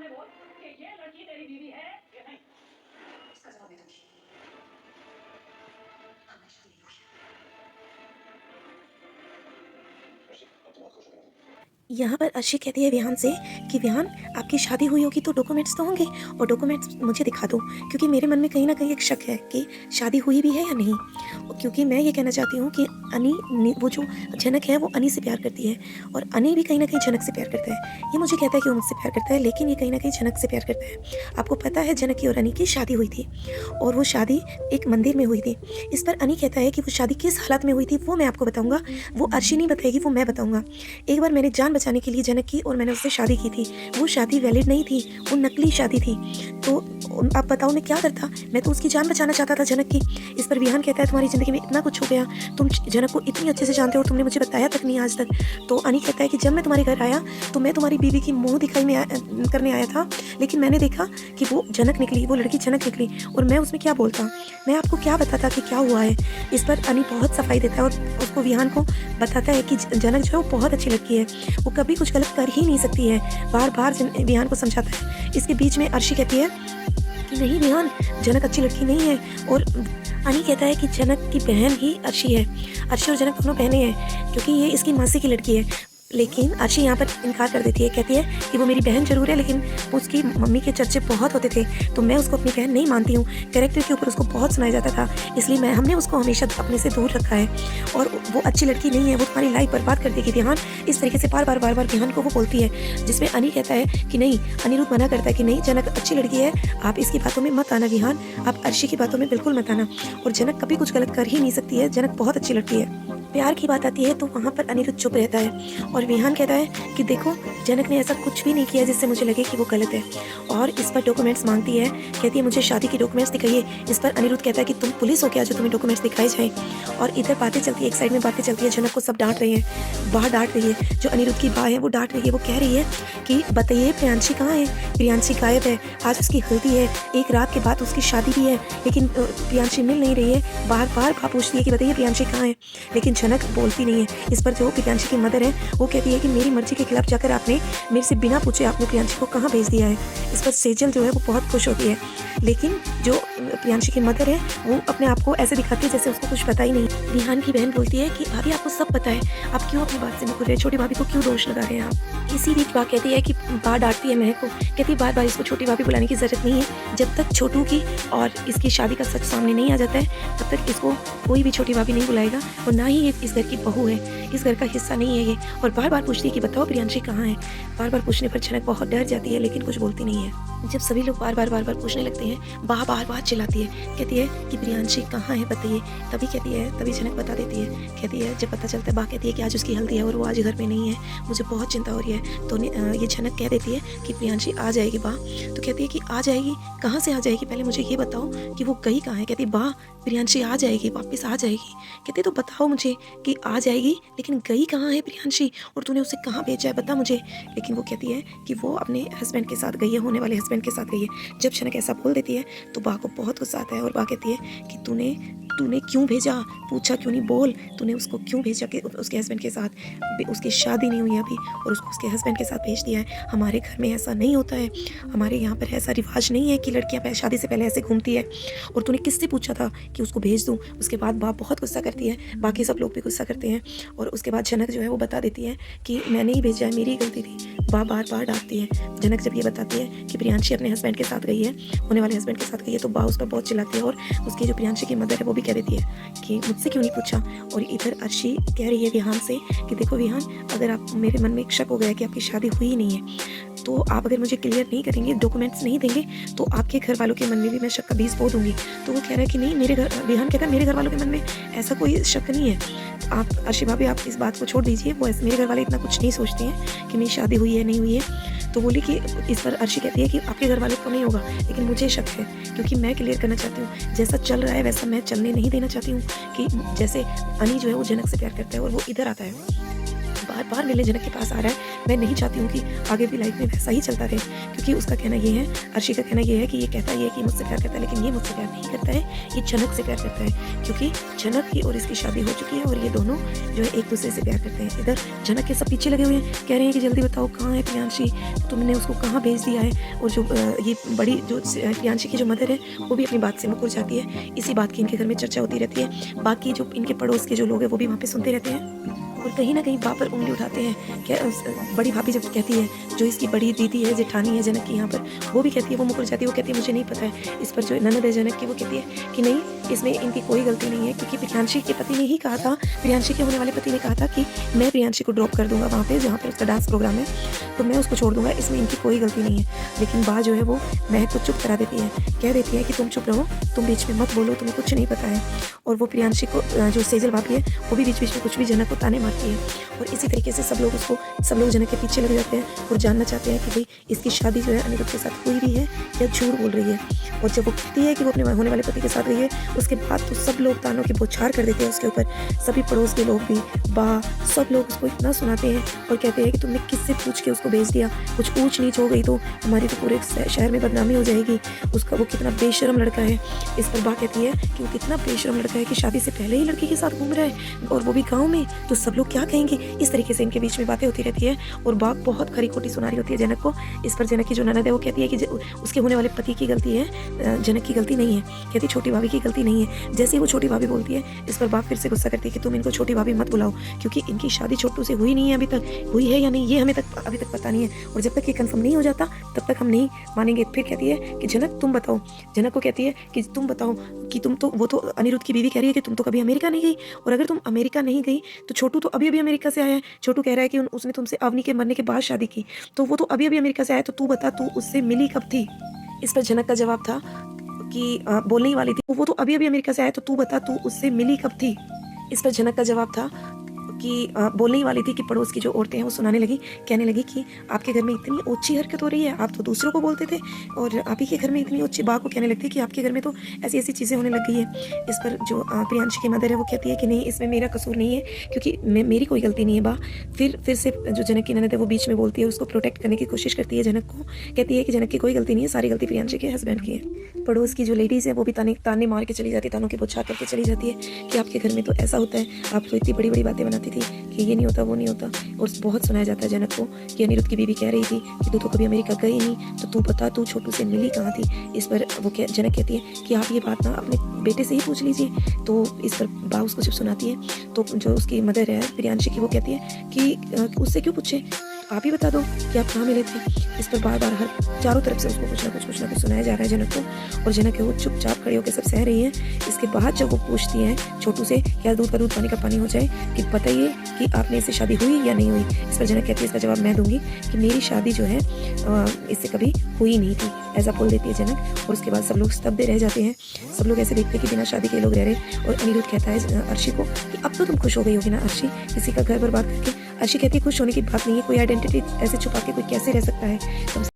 सामने बोल कि ये लड़की तेरी बीवी है या नहीं। इसका जवाब मैं दूंगी। हमारी शादी नहीं हुई। ऋषि, अब तुम बहुत खुश हो गए हो। यहाँ पर अर्शी कहती है विहान से कि विहान, आपकी शादी हुई होगी तो डॉक्यूमेंट्स तो होंगे और डॉक्यूमेंट्स मुझे दिखा दो, क्योंकि मेरे मन में कहीं ना कहीं एक शक है कि शादी हुई भी है या नहीं। क्योंकि मैं ये कहना चाहती हूँ कि वो जो जनक है वो अनी से प्यार करती है और अनी भी कहीं ना कहीं जनक से प्यार करता है। ये मुझे कहता है कि वो मुझसे प्यार करता है, लेकिन ये कहीं ना कहीं जनक से प्यार करता है। आपको पता है जनक की और अनी की शादी हुई थी और वो शादी एक मंदिर में हुई थी। इस पर अनी कहता है कि वो शादी किस हालत में हुई थी वो मैं आपको बताऊँगा, वो अर्शी नहीं बताएगी, वो मैं बताऊँगा। एक बार मैंने जान बचाने के लिए जनक की और मैंने उससे शादी की थी। वो शादी वैलिड नहीं थी, वो नकली शादी थी। तो अब बताओ मैं क्या करता, मैं तो उसकी जान बचाना चाहता था जनक की। इस पर विहान कहता है तुम्हारी ज़िंदगी में इतना कुछ हो गया, तुम जनक को इतनी अच्छे से जानते हो, तुमने मुझे बताया तक नहीं आज तक। तो अनी कहता है कि जब मैं तुम्हारे घर आया तो मैं तुम्हारी बीवी की मुँह दिखाई करने आया था, लेकिन मैंने देखा कि वो जनक निकली, वो लड़की जनक निकली और मैं उसमें क्या बोलता, मैं आपको क्या बताता कि क्या हुआ है। इस पर अनी बहुत सफाई देता है और उसको विहान को बताता है कि जनक जो है वो बहुत अच्छी लड़की है, वो कभी कुछ गलत कर ही नहीं सकती है। बार बार विहान को समझाता है। इसके बीच में अर्शी कहती है कि नहीं विहान, जनक अच्छी लड़की नहीं है। और अनी कहता है कि जनक की बहन ही अर्शी है, अर्शी और जनक दोनों बहनें हैं क्योंकि ये इसकी मासी की लड़की है। लेकिन अर्शी यहाँ पर इनकार कर देती है, कहती है कि वो मेरी बहन जरूर है, लेकिन उसकी मम्मी के चर्चे बहुत होते थे तो मैं उसको अपनी बहन नहीं मानती हूँ। कैरेक्टर के ऊपर उसको बहुत सुनाया जाता था, इसलिए हमने उसको हमेशा अपने से दूर रखा है और वो अच्छी लड़की नहीं है, वो तुम्हारी लाइफ बर्बाद कर देगी विहान। इस तरीके से बार बार विहान को वो बोलती है, जिसमें अनी कहता है कि नहीं, अनिरुद्ध मना करता है कि नहीं, जनक अच्छी लड़की है, आप इसकी बातों में मत आना विहान, आप अर्शी की बातों में बिल्कुल मत आना। और जनक कभी कुछ गलत कर ही नहीं सकती है, जनक बहुत अच्छी लड़की है। प्यार की बात आती है तो वहाँ पर अनिरुद्ध चुप रहता है और विहान कहता है कि देखो जनक ने ऐसा कुछ भी नहीं किया जिससे मुझे लगे कि वो गलत है। और इस पर डॉक्यूमेंट्स मांगती है, कहती है मुझे शादी की डॉक्यूमेंट्स दिखाइए। इस पर अनिरुद्ध कहता है कि तुम पुलिस हो क्या जो तुम्हें डॉक्यूमेंट्स दिखाए जाए। और इधर बातें चलती है, एक साइड में बातें चलती है, जनक को सब डांट रहे हैं, बाहर डांट रही है, जो अनिरुद्ध की बात है वो डांट रही है, वो कह रही है कि बताइए प्रियांशी कहाँ है, प्रियांशी गायब है, आज उसकी हल्दी है, एक रात के बाद उसकी शादी भी है, लेकिन प्रियांशी मिल नहीं रही है। बार बार पूछती है कि बताइए प्रियांशी कहाँ है, लेकिन जनक बोलती नहीं है। इस पर जो प्रियांशी की मदर है वो कहती है कि मेरी मर्जी के खिलाफ जाकर आपने मेरे से बिना पूछे आपने प्रियांशी को कहाँ भेज दिया है। इस पर सेजल जो है वो बहुत खुश होती है, लेकिन जो प्रियांशी की मदर है वो अपने आप को ऐसे दिखाती है जैसे उसको कुछ पता ही नहीं। विहान की बहन बोलती है कि भाभी आपको सब पता है, आप क्यों अपनी बात से मुकर रहे हैं, छोटी भाभी को क्यों दोष लगा रहे हैं आप। इसी बीच बात कहती है कि बात डांटती है महक को, कहती है बार बार इसको छोटी भाभी बुलाने की जरूरत नहीं है, जब तक छोटू की और इसकी शादी का सच सामने नहीं आ जाता है तब तक इसको कोई भी छोटी भाभी नहीं बुलाएगा और ना ही ये इस घर की बहू है, इस घर का हिस्सा नहीं है ये। और बार बार पूछती है कि बताओ प्रियांशी कहाँ है। बार बार पूछने पर जनक बहुत डर जाती है लेकिन कुछ बोलती नहीं है। जब सभी लोग बार बार पूछने लगते हैं, बार बार चिल्लाती है, कहती है कि प्रियांशी कहाँ है बताइए। तभी जनक बता देती है, कहती है जब पता चलता है, बा कहती है कि आज उसकी हल्दी है और वो आज घर में नहीं है, मुझे बहुत चिंता हो रही है। तो ये जनक कह देती है कि प्रियांशी आ जाएगी बा। तो कहती है कि आ जाएगी, कहाँ से आ जाएगी, पहले मुझे ये बताओ कि वो गई कहाँ है। कहती बा प्रियांशी आ जाएगी, वापस आ जाएगी। कहती तो बताओ मुझे कि आ जाएगी, लेकिन गई कहाँ है प्रियांशी और तूने उसे कहाँ भेजा है, बता मुझे। लेकिन वो कहती है कि वो अपने हस्बैंड के साथ गई है, होने वाले हस्बैंड के साथ गई है। जब जनक ऐसा बोल देती है तो बा को बहुत गुस्सा आता है और बा कहती है कि तूने क्यों भेजा, पूछा क्यों नहीं, बोल तूने उसको क्यों भेजा कि उसके हस्बैंड के साथ, उसकी शादी नहीं हुई अभी और उसको उसके हस्बैंड के साथ भेज दिया है। हमारे घर में ऐसा नहीं होता है, हमारे यहाँ पर ऐसा रिवाज नहीं है कि लड़कियाँ शादी से पहले ऐसे घूमती है और तूने किससे पूछा था कि उसको भेज दूँ। उसके बाद बाप बहुत गुस्सा करती है, बाकी सब लोग भी गुस्सा करते हैं और उसके बाद जनक जो है वो बता देती है कि मैंने ही भेजा है, मेरी गलती थी। बाप बार डांटती है। जनक जब ये बताती है कि प्रियांशी अपने हस्बैंड के साथ गई है, होने वाले हस्बैंड के साथ गई है, तो बा उस पर बहुत चिल्लाती है और उसकी जो प्रियांशी की मदर है वो भी कह देती है कि मुझसे क्यों नहीं पूछा। और इधर अर्शी कह रही है विहान से कि देखो विहान, अगर आप मेरे मन में एक शक हो गया कि आपकी शादी हुई ही नहीं है तो आप अगर मुझे क्लियर नहीं करेंगे, डॉक्यूमेंट्स नहीं देंगे, तो आपके घर वालों के मन में भी मैं शक का बीज बो दूंगी। तो वो कह रहा है कि नहीं, विहान कहता है मेरे घर वालों के मन में ऐसा कोई शक नहीं है। आप अर्शी भाभी आप इस बात को छोड़ दीजिए, वो मेरे घर वाले इतना कुछ नहीं सोचते हैं कि मेरी शादी हुई है नहीं हुई है। तो बोली कि इस पर अर्शी कहती है कि आपके घर वालों को नहीं होगा, लेकिन मुझे शक है क्योंकि मैं क्लियर करना चाहती हूँ, जैसा चल रहा है वैसा मैं चलने नहीं देना चाहती हूँ कि जैसे अनी जो है वो जनक से प्यार करता है और वो इधर आता है। बार बार मिलने जनक के पास आ रहा है। मैं नहीं चाहती हूँ कि आगे भी लाइफ में वैसा ही चलता रहे, क्योंकि उसका कहना ये है, अर्शी का कहना ये है कि ये कहता है कि मुझसे प्यार करता है, लेकिन ये मुझसे प्यार नहीं करता है, ये जनक से प्यार करता है, क्योंकि जनक की और इसकी शादी हो चुकी है और ये दोनों जो है एक दूसरे से प्यार करते हैं। इधर जनक के सब पीछे लगे हुए हैं, कह रहे हैं कि जल्दी बताओ कहाँ है प्रियांशी, तुमने उसको कहाँ भेज दिया है। और जो ये बड़ी जो प्रियांशी की जो मदर है वो भी अपनी बात से मुकर जाती है। इसी बात की इनके घर में चर्चा होती रहती है। बाकी जो इनके पड़ोस के जो लोग हैं वो भी वहाँ पे सुनते रहते हैं और कहीं ना कहीं बाप पर उंगली उठाते हैं। क्या बड़ी भाभी जब कहती है, जो इसकी बड़ी दीदी है, जेठानी है जनक की यहाँ पर, वो भी कहती है, वो मुकर जाती है, वो कहती है मुझे नहीं पता है। इस पर जो ननद है जनक की वो कहती है कि नहीं, इसमें इनकी कोई गलती नहीं है, क्योंकि प्रियांशी के पति ने ही कहा था, प्रियांशी के होने वाले पति ने कहा था कि मैं प्रियांशी को ड्रॉप कर दूंगा वहाँ पे जहाँ पर उसका डांस प्रोग्राम है, तो मैं उसको छोड़ दूंगा, इसमें इनकी कोई गलती नहीं है। लेकिन बा जो है वो महक को चुप करा देती है, कह देती है कि तुम चुप रहो, तुम बीच में मत बोलो, तुम्हें कुछ नहीं पता है। और वो प्रियांशी को, जो सेजल भाभी है, वो भी बीच बीच में कुछ भी जनक को ताने मारती है। और इसी तरीके से सब लोग जनक के पीछे लग जाते हैं और जानना चाहते हैं कि भाई इसकी शादी जो है अनिरुद्ध के साथ हुई भी है या झूठ बोल रही है। और जब वो कहती है कि वो अपने होने वाले पति के साथ गई है, उसके बाद तो सब लोग तानों की बौछार कर देते हैं उसके ऊपर। सभी पड़ोस के लोग भी, बा, सब लोग उसको इतना सुनाते हैं और कहते हैं कि तुमने किससे पूछ के उसको भेज दिया, कुछ ऊंच नीच हो गई तो हमारी तो पूरे शहर में बदनामी हो जाएगी, उसका वो कितना बेशरम लड़का है। इस पर बा कहती है कि वो कितना बेशरम लड़का है कि शादी से पहले ही लड़की के साथ घूम रहा है और वो भी गाँव में, तो सब लोग क्या कहेंगे। इस तरीके से इनके बीच में बातें होती रहती है और बाप बहुत खरी खोटी सुना रही होती है जनक को। इस पर जनक की जो ननद है वो कहती है कि उसके होने वाले पति की गलती है, जनक की गलती नहीं है। कहती छोटी भाभी की गलती नहीं है। जैसे ही वो छोटी भाभी बोलती है, इस पर बाप फिर से गुस्सा करती है कि तुम इनको छोटी भाभी मत बुलाओ, क्योंकि इनकी शादी छोटू से हुई नहीं है, अभी तक हुई है या नहीं ये हमें अभी तक पता नहीं है, और जब तक ये कंफर्म नहीं हो जाता तब तक हम नहीं मानेंगे। फिर कहती है कि जनक तुम बताओ, जनक को कहती है कि तुम बताओ कि तुम तो, वो तो अनिरुद्ध की बीवी कह रही है कि तुम तो कभी अमेरिका नहीं गई, और अगर तुम अमेरिका नहीं गई तो छोटू तो अभी अभी अमेरिका से आया है। छोटू कह रहा है कि उसने तुमसे अवनी के मरने के बाद शादी की, तो वो तो अभी अभी अमेरिका से आया, तो तू बता तू उससे मिली कब थी। इस पर जनक का जवाब था कि बोलने ही वाली थी, वो तो अभी अभी अमेरिका से आया, तो तू बता तू उससे मिली कब थी। इस पर जनक का जवाब था कि बोलने ही वाली थी कि पड़ोस की जो औरतें हैं वो सुनाने लगी, कहने लगी कि आपके घर में इतनी ऊंची हरकत हो रही है, आप तो दूसरों को बोलते थे और आप ही के घर में इतनी ऊंची, बा को कहने लगती है कि आपके घर में तो ऐसी ऐसी चीज़ें होने लग गई है। इस पर जो प्रियांशी की मदर है वो कहती है कि नहीं, इसमें मेरा कसूर नहीं है, क्योंकि मेरी कोई गलती नहीं है बा। फिर से जो जनक की ननद है वो बीच में बोलती है, उसको प्रोटेक्ट करने की कोशिश करती है जनक को, कहती है कि जनक की कोई गलती नहीं है, सारी गलती प्रियांशी के हस्बैंड की है। पड़ोस की जो लेडीज़ है वो भी ताने मार के चली जाती है, तानों की बौछार करके चली जाती है कि आपके घर में तो ऐसा होता है, आप तो इतनी बड़ी बड़ी बातें बनाती थी कि ये नहीं होता वो नहीं होता। और बहुत सुनाया जाता है जनक को कि अनिरुद्ध की बीवी कह रही थी कि तू तो कभी अमेरिका गई नहीं, तो तू बता तू छोटू से मिली कहाँ थी। इस पर वो जनक कहती है कि आप ये बात ना अपने बेटे से ही पूछ लीजिए। तो इस पर बा उसको जब सुनाती है तो जो उसकी मदर है प्रियांशी की वो कहती है कि उससे क्यों पूछे, आप ही बता दो कि आप कहाँ मिले थे। इस पर बार बार हर चारों तरफ से उसको कुछ ना कुछ सुनाया जा रहा है जनक को, और जनक है वो चुपचाप खड़े होकर सब सह रही है। इसके बाद जब वो पूछती है छोटू से क्या दूध का दूध पानी का पानी हो जाए, कि बताइए कि आपने इससे शादी हुई या नहीं हुई। इस पर जनक कहती है, इसका जवाब मैं दूंगी कि मेरी शादी जो है इससे कभी हुई नहीं थी, ऐसा बोल देती है जनक। और उसके बाद सब लोग स्तब्ध रह जाते हैं, सब लोग ऐसे देखते हैं कि बिना शादी के लोग रह रहे। और अनिरुद्ध कहता है अर्शी को कि अब तो तुम खुश हो गई होगी ना अर्शी, किसी का घर बर्बाद करके। अर्शी कहती है खुश होने की बात नहीं है, कोई आइडेंटिटी ऐसे छुपा के कोई कैसे रह सकता है।